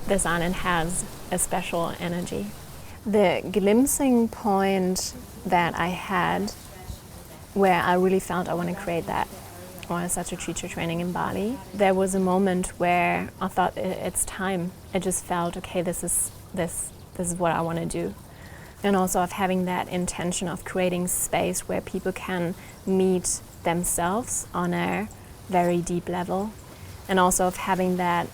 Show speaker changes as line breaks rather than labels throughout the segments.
this island has a special energy. The glimpsing point that I had where I really felt I want to create that was such a teacher training in Bali. There was a moment where I thought it's time. I just felt, okay, this is what I want to do. And also of having that intention of creating space where people can meet themselves on a very deep level. And also of having that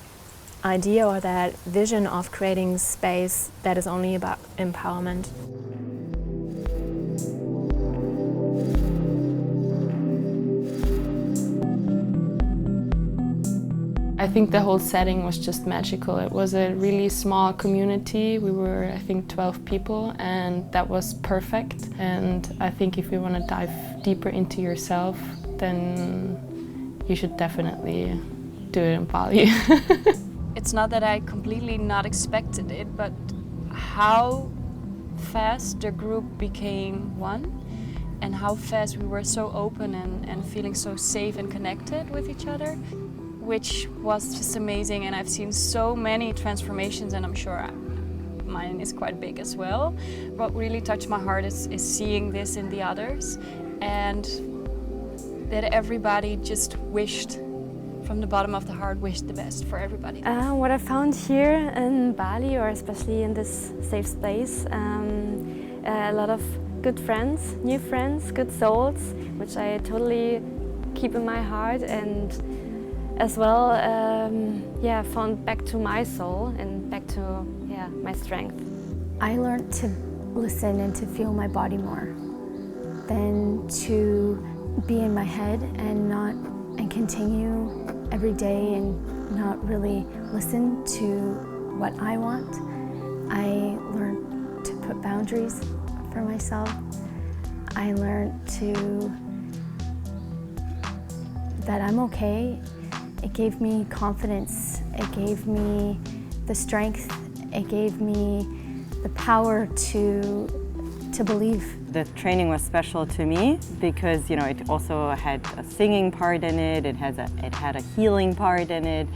idea or that vision of creating space that is only about empowerment.
I think the whole setting was just magical. It was a really small community. We were, I think, 12 people, and that was perfect. And I think if you want to dive deeper into yourself, then you should definitely do it in Bali.
It's not that I completely not expected it, but how fast the group became one, and how fast we were so open and feeling so safe and connected with each other, which was just amazing. And I've seen so many transformations, and I'm sure mine is quite big as well. What really touched my heart is seeing this in the others, and that everybody just wished, from the bottom of the heart, wished the best for everybody.
What I found here in Bali, or especially in this safe space, a lot of good friends, new friends, good souls, which I totally keep in my heart, and as well, found back to my soul and back to my strength.
I learned to listen and to feel my body more than to be in my head and continue every day and not really listen to what I want. I learned to put boundaries for myself. I learned that I'm okay. It gave me confidence, it gave me the strength, it gave me the power to believe.
The training was special to me because, you know, it also had a singing part in it, it had a healing part in it.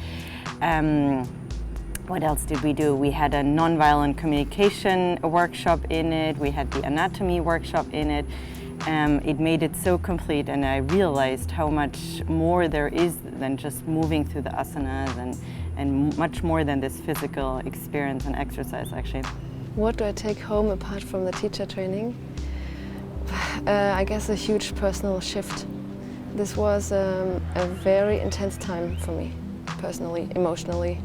What else did we do? We had a nonviolent communication workshop in it, we had the anatomy workshop in it. It made it so complete, and I realized how much more there is than just moving through the asanas and much more than this physical experience and exercise, actually.
What do I take home apart from the teacher training? I guess a huge personal shift. This was a very intense time for me, personally, emotionally.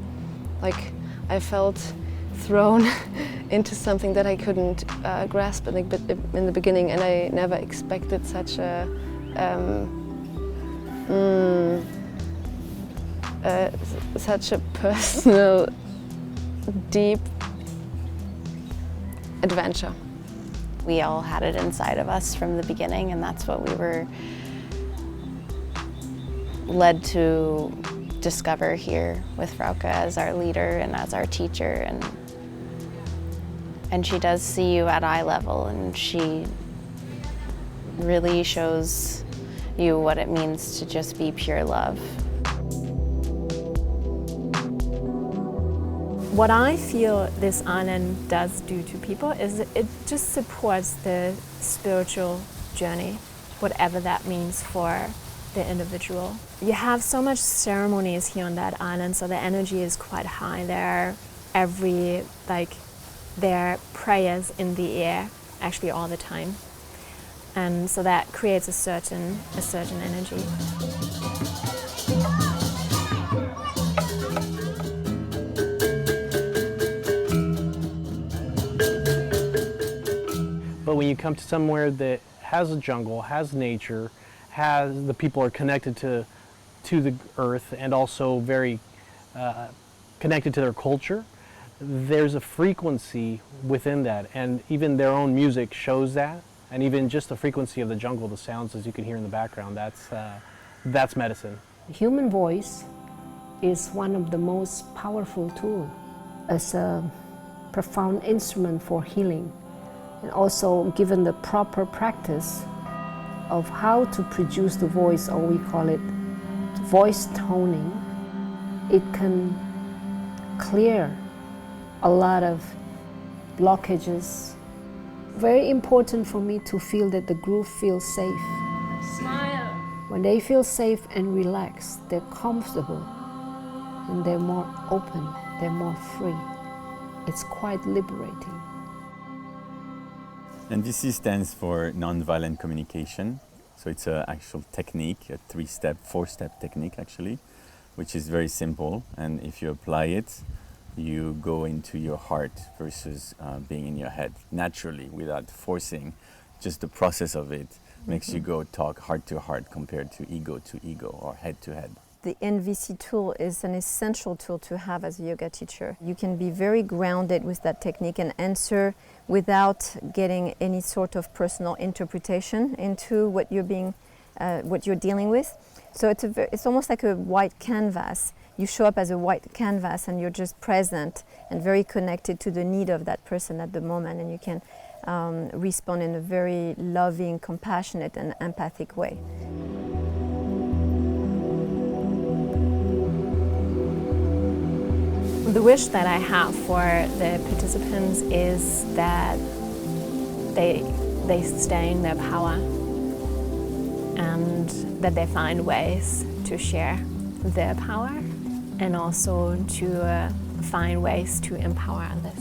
Like, I felt thrown into something that I couldn't grasp in the beginning, and I never expected such a personal, deep adventure.
We all had it inside of us from the beginning, and that's what we were led to discover here with Frauke as our leader and as our teacher. And she does see you at eye level, and she really shows you what it means to just be pure love.
What I feel this island does do to people is it just supports the spiritual journey, whatever that means for the individual. You have so much ceremonies here on that island, so the energy is quite high there. There are prayers in the air, actually all the time. And so that creates a certain energy.
But when you come to somewhere that has a jungle, has nature, has the people are connected to the earth and also very connected to their culture, there's a frequency within that, and even their own music shows that, and even just the frequency of the jungle, the sounds as you can hear in the background, that's medicine.
The human voice is one of the most powerful tools as a profound instrument for healing, and also given the proper practice of how to produce the voice, or we call it voice toning, it can clear a lot of blockages. Very important for me to feel that the group feels safe.
Smile.
When they feel safe and relaxed, they're comfortable and they're more open, they're more free. It's quite liberating.
And VC stands for nonviolent communication. So it's an actual technique, a 3-step, 4-step technique actually, which is very simple. And if you apply it, you go into your heart versus being in your head naturally without forcing. Just the process of it makes you go talk heart to heart compared to ego or head to head.
The NVC tool is an essential tool to have as a yoga teacher. You can be very grounded with that technique and answer without getting any sort of personal interpretation into what you're dealing with. So it's almost like a white canvas. You show up as a white canvas and you're just present and very connected to the need of that person at the moment, and you can respond in a very loving, compassionate and empathic way.
The wish that I have for the participants is that they stay in their power and that they find ways to share their power and also to find ways to empower others.